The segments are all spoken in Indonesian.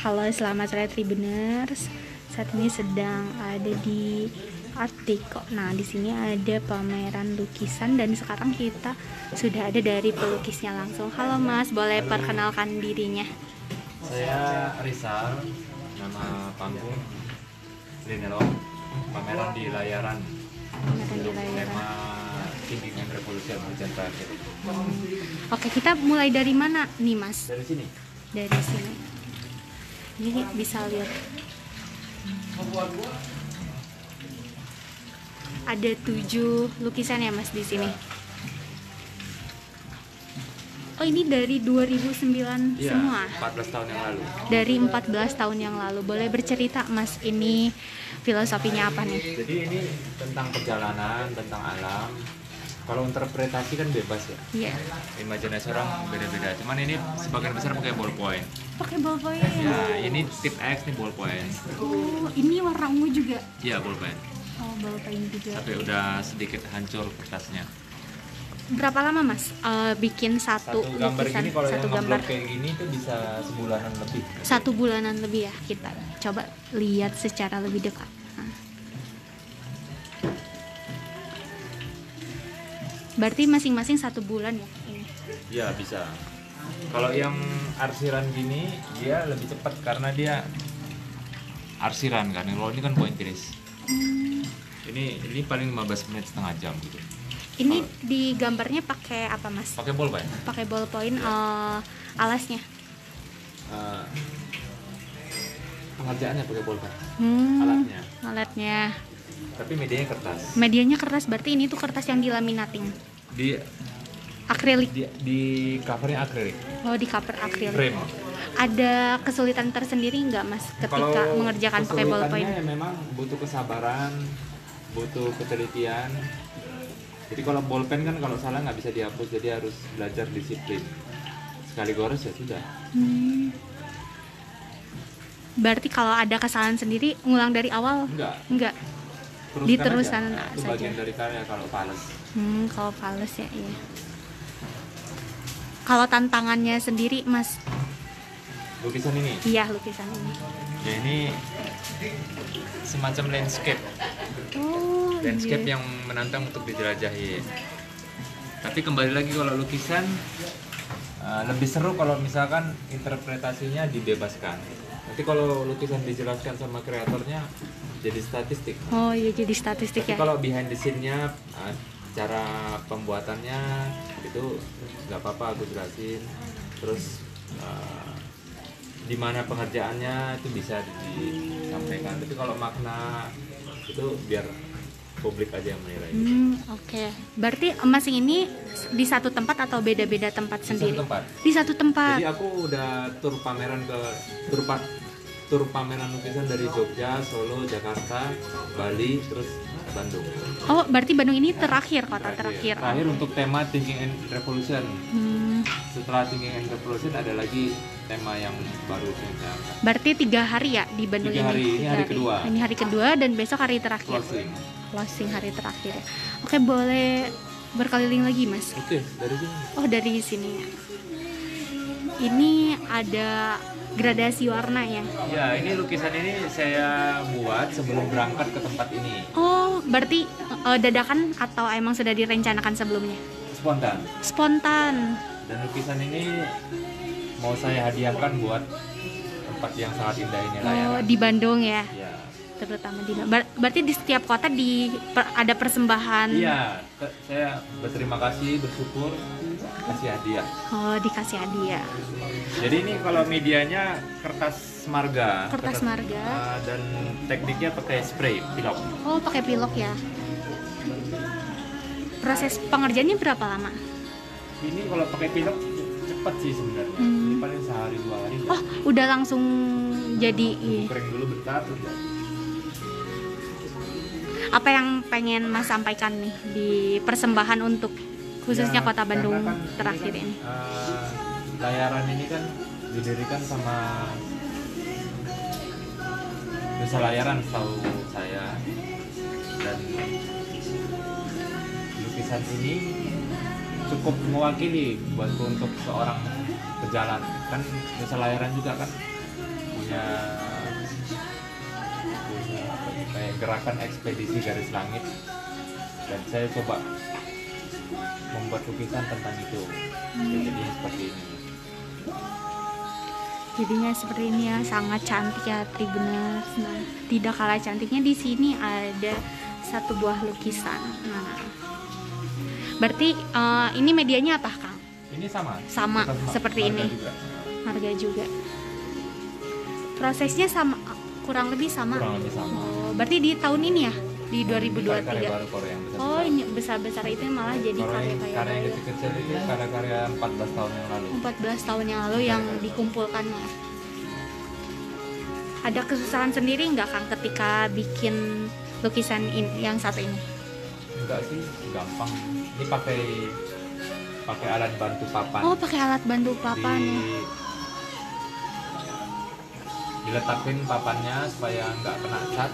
Halo, selamat sore Tribuners. Saat ini sedang ada di Art Deco. Nah, di sini ada pameran lukisan dan sekarang kita sudah ada dari pelukisnya langsung. Halo Mas, boleh perkenalkan dirinya? Saya Rizal, nama panggung Linelo, pameran di layaran. Pameran di layaran. Tema Thinking and Revolution hujan terakhir. Oke, kita mulai dari mana nih Mas? Dari sini. Dari sini. Ini bisa lihat. Ada 7 lukisan ya Mas di sini. Oh, ini dari 2009 Iya, semua. 14 tahun yang lalu. Dari 14 tahun yang lalu. Boleh bercerita Mas, ini filosofinya apa nih? Jadi ini tentang perjalanan, tentang alam. Kalau interpretasi kan bebas ya. Iya. Imajinasi orang beda-beda. Cuman ini sebagian besar pakai ballpoint. Pakai ballpoint. Ya, ini tip X nih ballpoint. Oh, ini warna ungu juga. Iya, ballpoint. Oh, ballpoint juga. Tapi udah sedikit hancur kertasnya. Berapa lama Mas bikin satu gambar lukisan? gini kalau Satu yang gambar. ngeblok kayak gini tuh bisa sebulanan lebih. 1 bulanan lebih ya. Kita coba lihat secara lebih dekat. Nah. Berarti masing-masing 1 bulan ya ini. Ya bisa. Kalau yang arsiran gini dia lebih cepat karena dia arsiran kan. Kalau ini kan pointillis. Ini paling 15 menit setengah jam gitu. Ini di gambarnya pakai apa Mas? Pakai ballpoint. Pakai ballpoint. Alasnya. Pengerjaannya pakai ballpoint. Alatnya. Alatnya. Tapi medianya kertas. Medianya kertas, berarti ini tuh kertas yang dilaminating. Di Akrilik. di covernya akrilik. Oh, di cover akrilik. Frame. Ada kesulitan tersendiri nggak Mas ketika mengerjakan pakai ballpoint? Kesulitannya memang butuh kesabaran, butuh ketelitian. Jadi kalau bolpen kan kalau salah nggak bisa dihapus, jadi harus belajar disiplin. Sekali gores ya sudah. Berarti kalau ada kesalahan sendiri, ngulang dari awal? Enggak. Diteruskan aja. Itu saja. bagian dari karya kalau fales. Kalau fales ya, iya. Kalau tantangannya sendiri, Mas? Lukisan ini? Iya, lukisan ini. Ya ini semacam landscape. Oh, Landscape iya. yang menantang untuk dijelajahi. Tapi kembali lagi kalau lukisan lebih seru kalau misalkan interpretasinya dibebaskan. Nanti kalau lukisan dijelaskan sama kreatornya jadi statistik. Oh iya, jadi statistik. Tapi ya. kalau behind the scene-nya, cara pembuatannya itu nggak apa-apa aku jelasin. Terus di mana pengerjaannya itu bisa disampaikan. Tapi kalau makna itu biar publik aja yang menilai. Oke. Berarti masing ini di satu tempat atau beda-beda tempat sendiri? Di satu tempat. Jadi aku udah tur pameran lukisan dari Jogja, Solo, Jakarta, Bali, terus Bandung. Oh, berarti Bandung ini terakhir, kota terakhir. Terakhir untuk tema Thinking and Revolution. Setelah Thinking and Revolution ada lagi tema yang baru yang saya angkat. Berarti 3 hari ya di Bandung 3 hari. Ini hari kedua. Ini hari kedua dan besok hari terakhir. Closing hari terakhir ya. Oke, boleh berkeliling lagi Mas? Oke, dari sini. Oh, dari sini. Ini ada gradasi warna ya? Ya, ini lukisan ini saya buat sebelum berangkat ke tempat ini. Oh, berarti dadakan atau emang sudah direncanakan sebelumnya? Spontan. Dan lukisan ini mau saya hadiahkan buat tempat yang sangat indah ini layaran. Oh, di Bandung ya? Ya. Terutama di berarti di setiap kota ada persembahan. Iya, saya berterima kasih, bersyukur kasih hadiah. Oh, dikasih hadiah. Jadi ini kalau medianya kertas marga. Kertas marga. Dan tekniknya pakai spray pilok. Oh, pakai pilok ya. Proses pengerjaannya berapa lama? Ini kalau pakai pilok cepat sih sebenarnya. Ini paling sehari 2 hari. Oh, udah langsung jadi. Kering dulu bentar terus. Apa yang pengen Mas sampaikan nih di persembahan untuk khususnya Kota Bandung terakhir ini? Layaran ini kan didirikan sama Nusa Layaran setahu saya, dan lukisan ini cukup mewakili buatku untuk seorang pejalan. Kan Nusa Layaran juga kan punya kayak gerakan ekspedisi garis langit, dan saya coba membuat lukisan tentang itu. Jadi seperti ini. Jadinya seperti ini ya, sangat cantik ya Tribuners. Nah, tidak kalah cantiknya di sini ada satu buah lukisan. Nah, berarti ini medianya apa, Kang? Ini sama. Sama seperti ini. Juga. Harga juga. Prosesnya sama, kurang lebih sama. Kurang lebih sama. Oh, berarti di tahun ini ya, di 2023. Karya baru Korea yang besar. Oh, ini besar-besar itu malah jadi karya-karya karya yang baru. kecil-kecil itu karya-karya 14 tahun yang lalu. 14 tahun yang lalu yang dikumpulkan. Ada kesusahan sendiri nggak, Kang, ketika bikin lukisan yang satu ini? Enggak sih, gampang. Ini pakai alat bantu papan. Oh, pakai alat bantu papan ya. Diletakin papannya supaya nggak kena cat.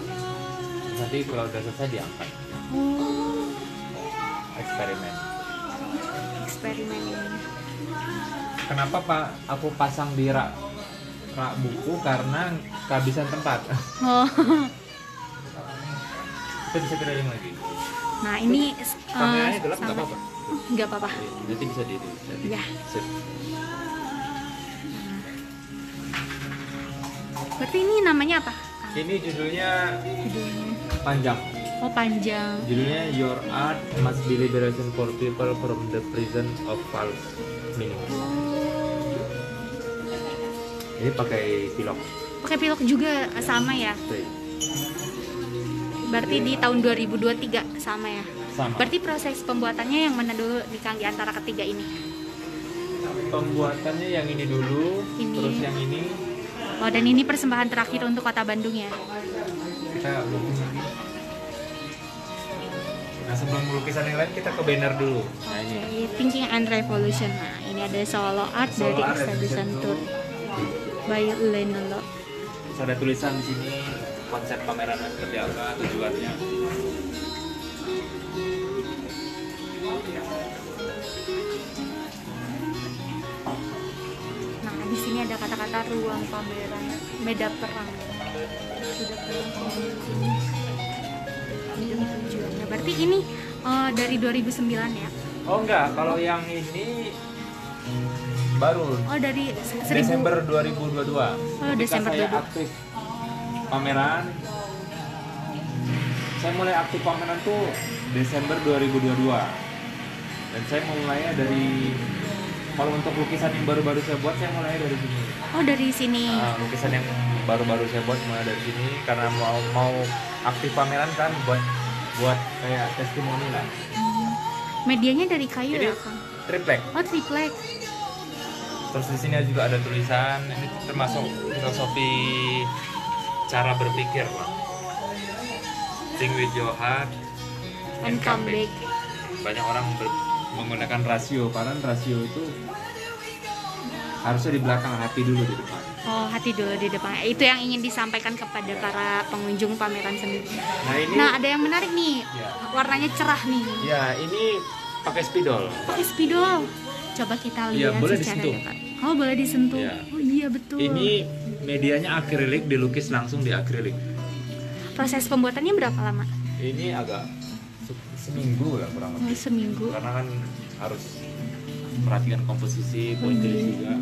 Nanti kalau udah selesai diangkat. Oh, Eksperimen. eksperimen ini. Kenapa Pak aku pasang di rak buku? Karena kehabisan tempat. Oh. Kita bisa keliling lagi. Nah, ini Kameranya gelap nggak sama- apa-apa. nggak apa-apa. Nanti bisa di Ya. Sip. Berarti ini namanya apa? Ini judulnya Judulnya. panjang. Oh, panjang. Judulnya Your Art Must Be Liberation for People from the Prison of False Meaning. Ini pakai pilok. Pakai pilok juga sama ya. Berarti di tahun 2023 sama ya. Sama. Berarti proses pembuatannya yang mana dulu di Kang, di antara ketiga ini? Pembuatannya yang ini dulu, Ini. terus yang ini Oh, dan ini persembahan terakhir untuk Kota Bandung ya. kita lukis lagi. Nah, sebelum lukisan yang lain kita ke banner dulu. Nah, ini. Oke, Thinking and Revolution. Nah, ini ada solo art Solo dari art Exhibition exhibition Tour by Lenolo. Terus ada tulisan di sini konsep pameran seperti apa, tujuannya. Nah, di sini ada kata-kata ruang pameran medan perang. Sudah perang ini tujuannya. Berarti ini dari 2009 ya? Oh enggak, kalau yang ini baru Oh, dari Desember 2022. Oh, Ketika Desember saya 22. aktif pameran. Saya mulai aktif pameran tuh Desember 2022. Dan saya mulainya dari, kalau untuk lukisan yang baru-baru saya buat, saya mulai dari sini. Oh, dari sini. Lukisan yang baru-baru saya buat mulai dari sini karena mau aktif pameran kan, buat kayak testimoni lah. Medianya dari kayu Jadi ya, Kang? triplek. Oh, triplek. Terus di sini juga ada tulisan, ini termasuk filosofi cara berpikir, Pak. Think with your heart And come back. Banyak orang menggunakan rasio, karena rasio itu harusnya di belakang, hati dulu di depan. Oh, hati dulu di depan. Itu yang ingin disampaikan kepada para pengunjung pameran sendiri. Nah ini, Nah, ada yang menarik nih. Ya. Warnanya cerah nih. ya ini pakai spidol. Pakai spidol. Coba kita Iya, lihat boleh secara disentuh. dekat. Oh, boleh disentuh. Iya. Oh iya, betul. Ini medianya akrilik, dilukis langsung di akrilik. Proses pembuatannya berapa lama? Ini agak seminggu lah kurang Oh, lebih. seminggu. Karena kan harus perhatikan komposisi, poin tulis juga.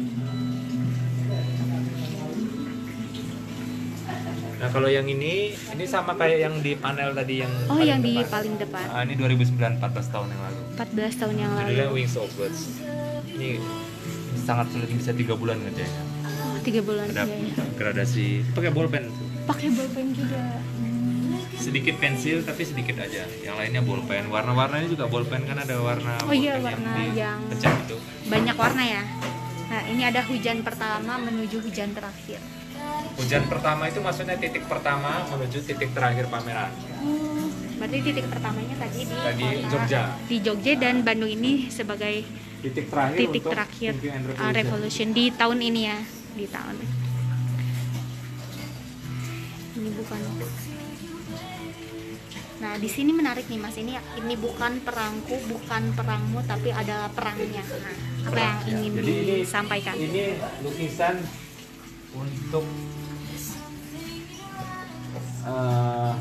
Nah kalau yang ini sama kayak yang di panel tadi yang Oh, paling yang di depan. paling depan. Ah, ini 2009, 14 tahun yang lalu. 14 tahun yang lalu. Judulnya Wings of Birds. Ini sangat sulit, bisa 3 bulan ngerjainnya. Oh, 3 bulan. Ada Iya, iya. gradasi, pakai bolpen. Pakai bolpen juga. Sedikit pensil tapi sedikit aja. Yang lainnya bolpen. Warna-warnanya juga bolpen, kan ada warna Oh iya, bolpen warna yang pecah itu. banyak warna ya. Nah, ini ada hujan pertama menuju hujan terakhir. Hujan pertama itu maksudnya titik pertama menuju titik terakhir pameran. Berarti titik pertamanya tadi di Tadi kota- Jogja. Di Jogja, dan Bandung ini sebagai Titik terakhir titik untuk terakhir Thinking and Revolution. revolution di tahun ini ya, di tahun ini bukan. Nah, di sini menarik nih Mas, ini bukan perangku, bukan perangmu, tapi adalah perangnya. Nah, apa yang ingin Jadi disampaikan? Ini lukisan untuk eh,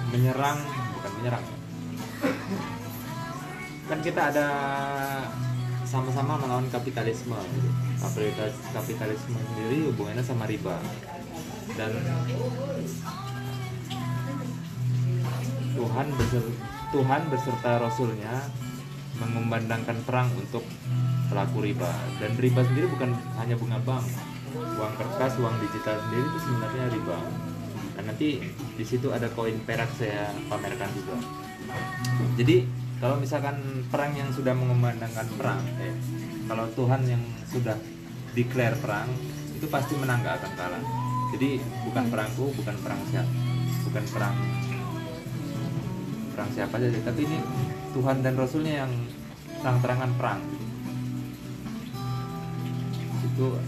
menyerang, bukan menyerang, kan kita ada sama-sama melawan kapitalisme gitu. Kapitalisme sendiri hubungannya sama riba, dan Tuhan beserta Rasulnya mengumandangkan perang untuk pelaku riba. Dan riba sendiri bukan hanya bunga bank, uang kertas, uang digital sendiri itu sebenarnya riba. Dan nanti di situ ada koin perak saya pamerkan juga. Jadi kalau misalkan perang yang sudah mengumandangkan perang, kalau Tuhan yang sudah declare perang, itu pasti menang, gak akan kalah. Jadi bukan perangku, bukan perang siapa saja, tapi ini Tuhan dan Rasulnya yang terang-terangan perang. Itu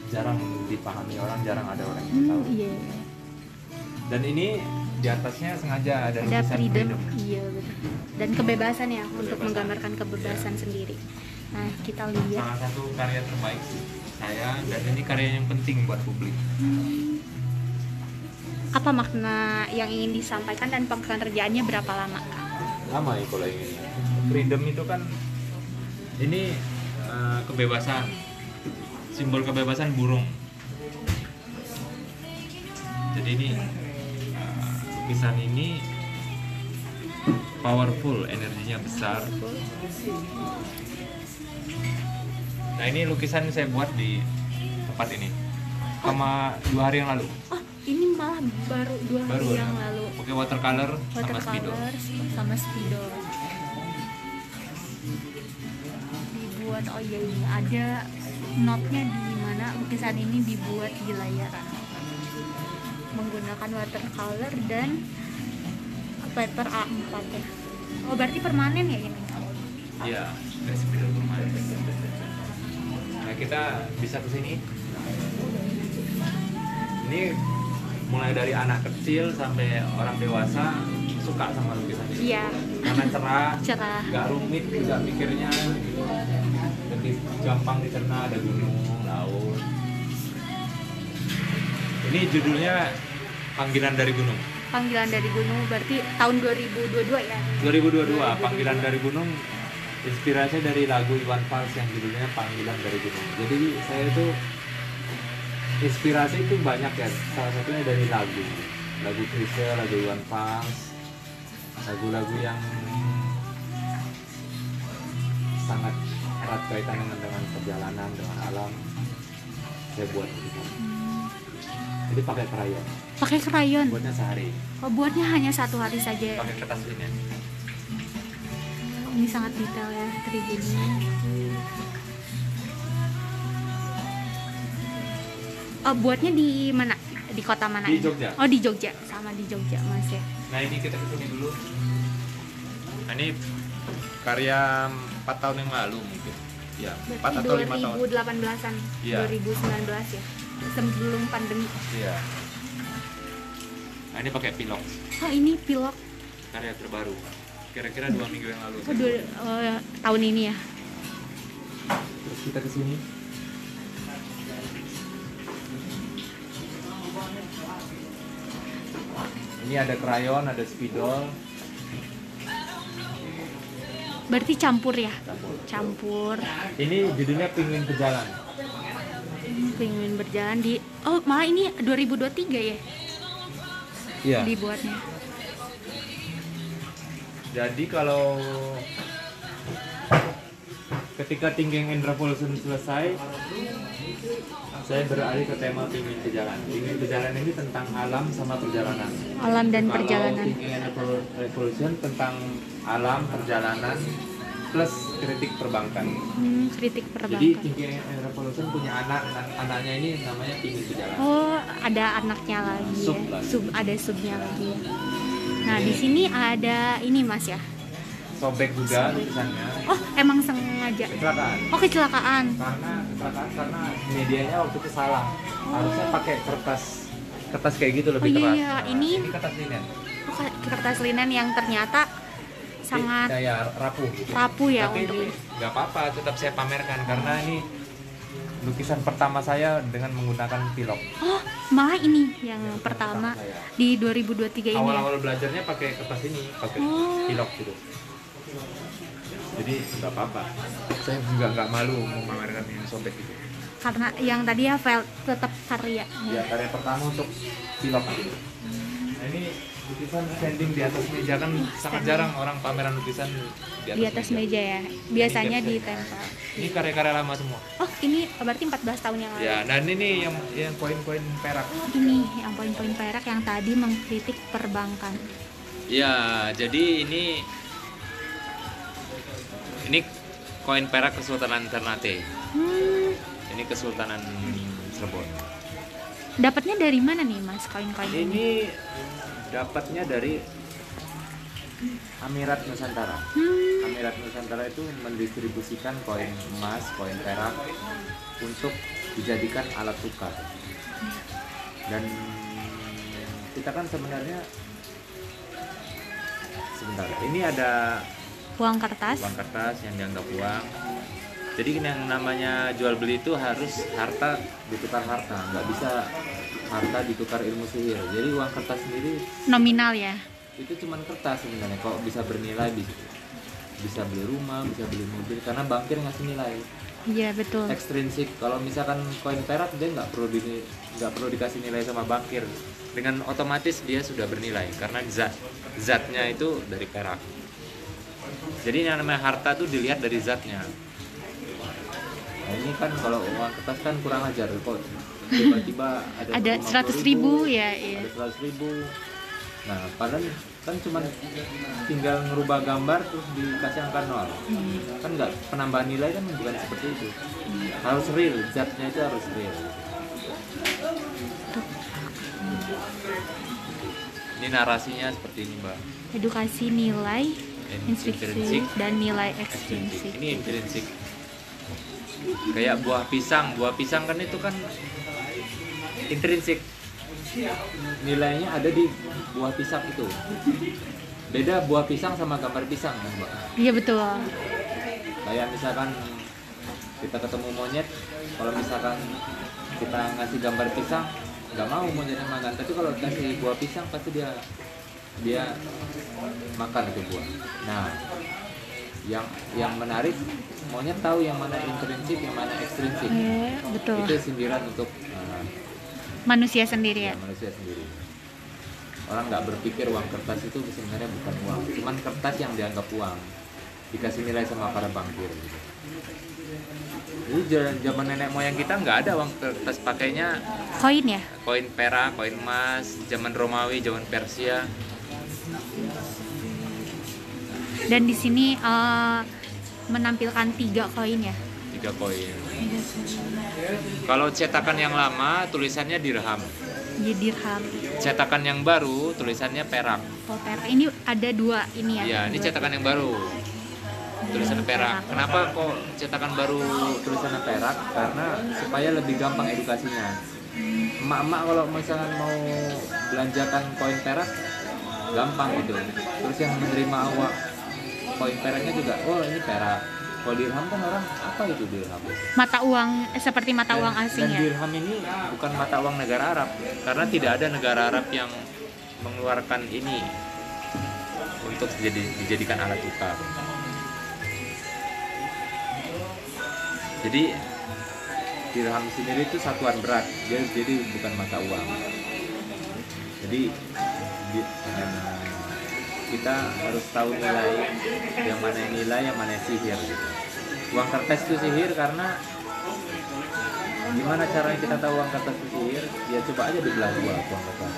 jarang dipahami orang, jarang ada orang yang tahu. Iya. Dan ini di atasnya sengaja ada Ada tulisan freedom. Iya betul. Dan kebebasan ya, untuk Kebebasan. menggambarkan kebebasan sendiri. Nah, kita lihat Salah satu karya terbaik saya, dan ini karya yang penting buat publik. apa makna yang ingin disampaikan dan pengerjaannya berapa lama, Kak? Lama ya kalau ingin. Freedom itu kan ini kebebasan, simbol kebebasan burung. Jadi ini lukisan ini powerful, energinya besar. Nah ini lukisan saya buat di tempat ini sama 2 hari yang lalu. Oh, ini malah baru 2 hari yang lalu. Pakai watercolor sama spidol. Watercolor sama spidol. Dibuat, oh iya ini ada notnya di mana lukisan ini dibuat di layar menggunakan watercolor dan paper A4 ya. Oh berarti permanen ya ini? Iya, dari spidol permanen. Nah kita bisa kesini. Ini mulai dari anak kecil sampai orang dewasa suka sama lukisan ini. Iya. Karena Cerah. nggak rumit juga mikirnya, lebih gampang dicerna, ada gunung, laut. Ini judulnya Panggilan dari Gunung. Panggilan dari Gunung berarti tahun 2022 ya? 2022, Panggilan dari Gunung inspirasi dari lagu Iwan Fals yang judulnya Panggilan dari Gunung. Jadi saya itu inspirasi itu banyak ya, salah satunya dari lagu Chrisye, lagu Iwan Fals, lagu-lagu yang sangat erat kaitan dengan perjalanan, dengan alam. Saya buat gitu. Jadi pakai krayon. Pakai krayon. Buatnya sehari. Oh, buatnya hanya 1 hari saja. Pakai kertas linen. Ini sangat detail ya, tribunnya. Oh, buatnya di mana? Di kota mana? Di ini? Jogja. Oh, di Jogja. Sama di Jogja, Mas ya. Nah ini kita kesini dulu. Nah ini karya 4 tahun yang lalu mungkin. Ya, 4 Berarti atau 5 tahun. 2018-an. Iya. 2019 ya. Sebelum pandemi. Iya. Nah ini pakai pilok, Oh, ini pilok. karya terbaru. Kira-kira 2 minggu yang lalu. Oh, tahun ini ya. Terus kita kesini. Ini ada krayon, ada spidol. Berarti campur ya? Campur. Campur. Ini judulnya Pinguin Pejalan. Pengen berjalan di. Oh, malah ini 2023 ya? Iya. Dibuatnya. Jadi kalau ketika Thinking and Revolution selesai, saya beralih ke tema Pinguin Pejalan. Pinguin Pejalan ini tentang alam sama perjalanan. Alam dan Kalau perjalanan. Thinking and Revolution tentang alam, perjalanan, plus kritik perbankan. Kritik Jadi perbankan. Thinking and Revolution punya anak, anaknya ini namanya Pinguin Pejalan. Oh, ada anaknya lagi Sub ya. lagi. Ada subnya lagi. Nah, di sini ada ini Mas ya. Sobek juga tulisannya. Oh, emang sengaja. Kecelakaan. Oh, kecelakaan. Karena medianya waktu itu salah. Harusnya pakai kertas kayak gitu lebih Oh, iya, keras. iya. Nah, Ini kertas linen. Oh, kertas linen yang ternyata sangat Ya, rapuh. rapuh ya Tapi untuk ini nggak apa-apa, tetap saya pamerkan karena ini lukisan pertama saya dengan menggunakan pilok. Oh, malah ini yang pertama saya. di 2023 ini ya? Awal-awal belajarnya pakai kertas ini, pakai Oh. pilok gitu. Jadi nggak apa-apa. Saya juga nggak malu memamerkan yang sobek gitu. Karena yang tadi ya file tetap karya. Ya, karya pertama untuk pilok gitu. Nah, ini lukisan standing di atas meja kan sangat standing. jarang orang pameran lukisan Di atas meja ya. Biasanya Ini ditempel. Ini karya-karya lama semua. Oh, ini berarti 14 tahun yang lalu. Ya, dan ini yang koin-koin perak. Ini yang poin-poin perak yang tadi mengkritik perbankan. Ya, jadi ini koin perak Kesultanan Ternate. Ini Kesultanan Cirebon. Dapatnya dari mana nih Mas koin-koin ini? Ini dapatnya dari Amirat Nusantara. Amirat Nusantara itu mendistribusikan koin emas, koin perak untuk dijadikan alat tukar. Dan kita kan sebenarnya sebentar. Ini ada Uang kertas. uang kertas yang dianggap uang. Jadi yang namanya jual beli itu harus harta ditukar harta, nggak bisa harta ditukar ilmu sihir. Jadi uang kertas sendiri Nominal ya. itu cuma kertas sebenarnya, kok bisa bernilai bisa beli rumah, bisa beli mobil, karena bankir ngasih nilai Iya betul. ekstrinsik. Kalau misalkan koin perak dia nggak perlu dikasih nilai sama bankir, dengan otomatis dia sudah bernilai karena zatnya itu dari perak. Jadi yang namanya harta tuh dilihat dari zatnya. Nah, ini kan kalau uang kertas kan kurang ajar kok, tiba-tiba ada 100.000 ya, iya. ada 100.000. Nah, padahal kan cuma tinggal ngerubah gambar terus dikasih angka 0. Kan nggak, penambahan nilai kan bukan seperti itu. Harus real, zatnya itu harus real. Ini narasinya seperti ini, Mbak. Edukasi nilai Intrinsik, intrinsik dan nilai ekstrinsik. ekstrinsik. Ini intrinsik. Kayak buah pisang kan itu kan intrinsik. Nilainya ada di buah pisang itu. Beda buah pisang sama gambar pisang, kan, Mbak. Iya betul. Kayak misalkan kita ketemu monyet, kalau misalkan kita ngasih gambar pisang, nggak mau monyetnya makan. Tapi kalau kasih buah pisang pasti dia makan itu buah. Nah, yang menarik, monyet tahu yang mana intrinsik, yang mana ekstrinsik. Betul. Itu sindiran untuk Manusia sendiri ya. manusia sendiri. Orang nggak berpikir uang kertas itu sebenarnya bukan uang, cuman kertas yang dianggap uang, dikasih nilai sama para bankir. Gitu. Jadi zaman nenek moyang kita nggak ada uang kertas, pakainya Koin ya. koin perak, koin emas, zaman Romawi, zaman Persia. Dan di sini menampilkan 3 koin ya. 3 koin. Kalau cetakan yang lama tulisannya dirham. Jadi dirham. Cetakan yang baru tulisannya perak. Oh, perak. Ini ada 2 ini ya. Iya, ini cetakan yang baru. Tulisannya perak. Kenapa kok cetakan baru tulisannya perak? Karena supaya lebih gampang edukasinya. Emak-emak kalau misalnya mau belanjakan koin perak gampang gitu. Terus yang menerima awak koin peraknya juga, oh ini perak. Kalau dirham kan orang, apa itu dirham? Mata uang seperti mata uang asing Dan ya. dirham ini bukan mata uang negara Arab, karena tidak ada negara Arab yang mengeluarkan ini untuk dijadikan alat tukar. Jadi dirham sendiri itu satuan berat, jadi bukan mata uang. Jadi kita harus tahu nilai, yang mana nilai, yang mana sihir gitu. Uang kertas itu sihir karena gimana caranya kita tahu uang kertas itu sihir? Ya coba aja dibelah 2 uang kertas.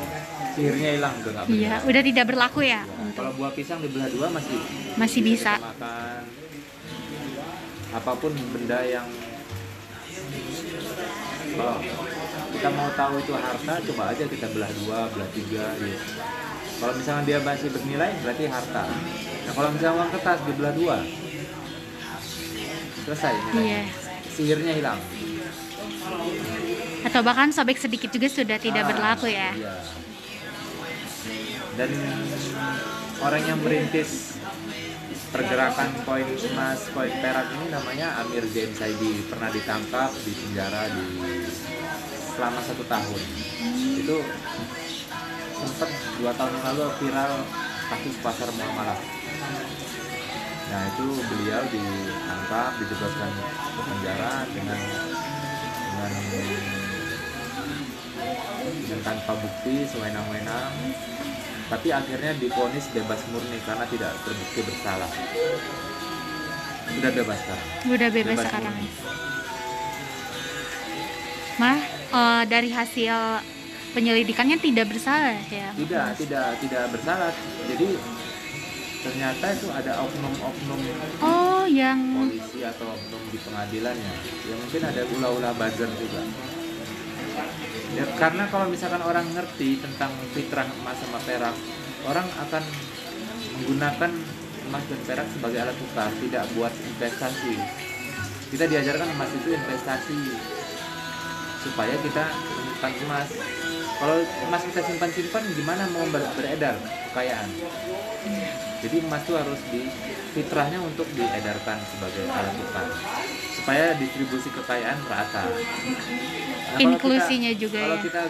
Sihirnya hilang, udah nggak benar. Iya, udah tidak berlaku ya. Kalau buah pisang dibelah 2 Masih bisa. makan. Apapun benda yang kalau kita mau tahu itu harta, coba aja kita belah 2, belah 3 gitu. Kalau misalnya dia masih bernilai, berarti harta. Nah kalau misalnya uang kertas dibelah 2, selesai nilainya. Iya. Sihirnya hilang. Atau bahkan sobek sedikit juga sudah tidak berlaku ya. Iya. Dan orang yang merintis pergerakan koin emas, koin perak ini namanya Amir Zain Saidi, pernah ditangkap di penjara selama 1 tahun. Itu sempat 2 tahun yang lalu viral kasus pasar muamalah. Nah itu beliau ditangkap, dijebloskan ke penjara dengan tanpa bukti, sewenang-wenang, tapi akhirnya divonis bebas murni karena tidak terbukti bersalah. Sudah bebas sekarang. Udah bebas sekarang. Murni. Dari hasil penyelidikannya tidak bersalah ya? Tidak bersalah. Jadi ternyata itu ada oknum-oknum yang polisi atau oknum di pengadilannya. Ya mungkin ada ulah-ulah buzzer juga. Ya, karena kalau misalkan orang ngerti tentang fitrah emas sama perak, orang akan menggunakan emas dan perak sebagai alat tukar, tidak buat investasi. Kita diajarkan emas itu investasi supaya kita menyimpan emas. Kalau emas kita simpan-simpan, gimana mau beredar kekayaan? Jadi emas itu harus fitrahnya untuk diedarkan sebagai alat tukar supaya distribusi kekayaan rata. Nah, inklusinya juga kalau ya. kita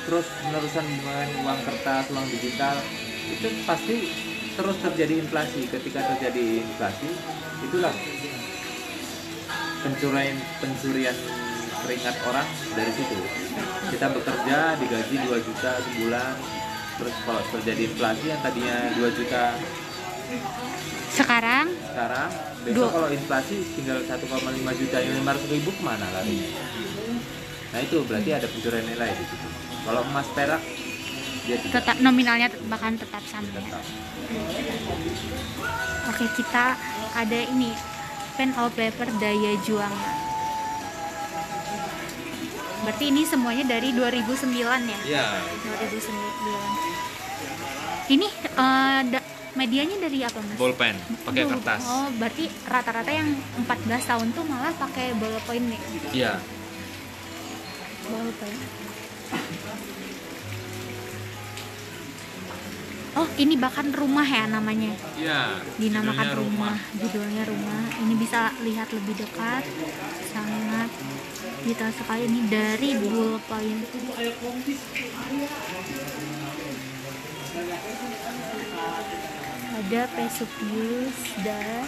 terus menerusan dengan uang kertas, uang digital, itu pasti terus terjadi inflasi. Ketika terjadi inflasi, itulah pencurian keringat orang dari situ. Kita bekerja digaji 2 juta sebulan, terus kalau terjadi inflasi yang tadinya 2 juta sekarang besok kalau inflasi tinggal 1,5 juta, yang 500.000 kemana larinya? Nah itu berarti ada pencurian nilai di situ. Kalau emas perak dia tetap nominalnya bahkan tetap sama. Oke, kita ada ini pen of paper daya juang. Berarti ini semuanya dari 2009 ya? Iya. 2009. Ini medianya dari apa Mas? Bolpen, pakai kertas. Oh, berarti rata-rata yang 14 tahun tuh malah pakai ballpoint nih. Iya. Ballpoint. Oh, ini bahkan rumah ya namanya. Iya. Dinamakan rumah. Judulnya rumah. Ini bisa lihat lebih dekat. Sangat detail sekali, ini dari ballpoint. Ada Vesuvius dan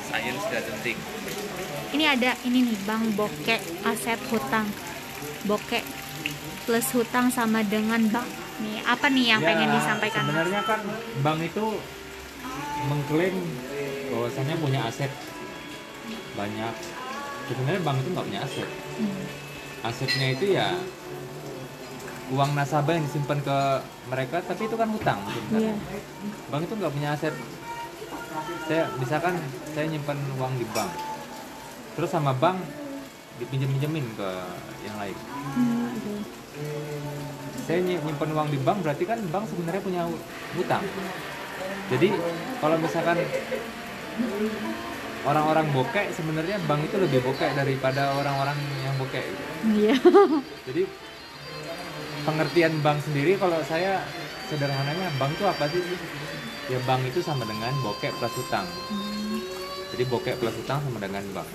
Sains dan penting. ini ada ini nih Bank Bokek aset hutang. Bokek plus hutang sama dengan bank. Nih apa nih yang pengen disampaikan? Sebenarnya kan bank itu mengklaim bahwasannya punya aset banyak. Sebenarnya bank itu nggak punya aset. Asetnya itu ya uang nasabah yang disimpan ke mereka, tapi itu kan hutang sebenarnya. Bank itu nggak punya aset. Misalkan saya nyimpan uang di bank, terus sama bank dipinjem-pinjemin ke yang lain. Saya nyimpan uang di bank, berarti kan bank sebenarnya punya hutang. Jadi kalau misalkan orang-orang bokek, sebenarnya bank itu lebih bokek daripada orang-orang yang bokek. Iya. Jadi pengertian bank sendiri, kalau saya sederhananya, bank itu apa sih? Ya bank itu sama dengan bokek plus hutang. Jadi bokek plus hutang sama dengan bank.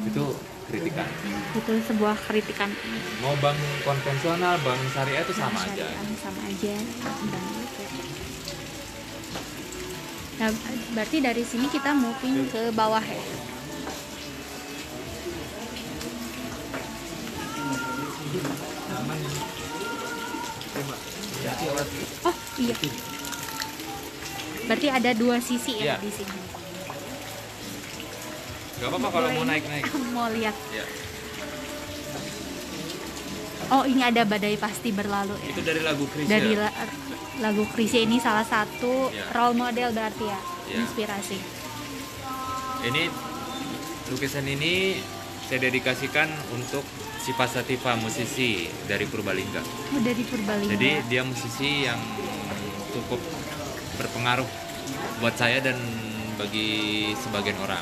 Itu kritikan. Itu sebuah kritikan. Mau bank konvensional, bank syariah itu sama aja. Sama aja. Nah, berarti dari sini kita moving ke bawah ya. Oh iya. Berarti ada 2 sisi ya di sini. Gak apa-apa kalau mau naik-naik. Mau lihat. Ya. Oh ini ada badai pasti berlalu ya. Itu dari lagu Krisya. Dari lagu Krisya, ini salah satu role model berarti ya, inspirasi. Ini lukisan ini saya dedikasikan untuk Sipa Sativa, musisi dari Purbalingga. Oh, dari Purbalingga. Jadi dia musisi yang cukup berpengaruh buat saya dan bagi sebagian orang.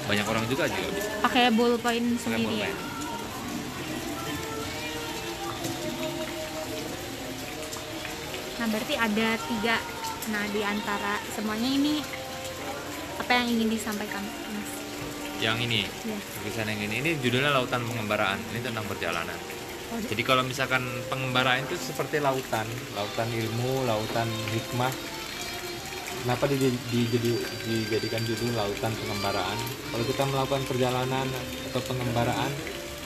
Banyak orang juga bisa. Pakai ballpoint sendiri ya. Nah berarti ada 3 Nah, di antara semuanya ini apa yang ingin disampaikan, Mas? Yang ini, Ya. lukisan yang ini judulnya Lautan Pengembaraan. Ini tentang perjalanan. Oh, Jadi kalau misalkan pengembaraan itu seperti lautan ilmu, lautan hikmah. Kenapa dijadikan judul Lautan Pengembaraan? Kalau kita melakukan perjalanan atau pengembaraan,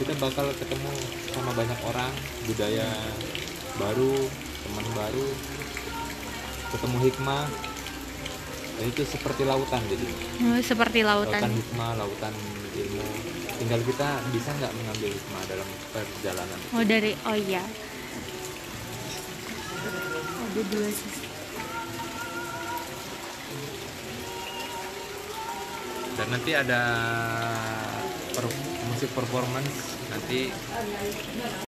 kita bakal ketemu sama banyak orang, budaya baru, teman baru, ketemu hikmah. Dan itu seperti lautan jadi. seperti Lautan lautan. hikmah, lautan ilmu. Tinggal kita bisa nggak mengambil hikmah dalam perjalanan. Oh iya. Ada dua sisi. Dan nanti ada musik performance nanti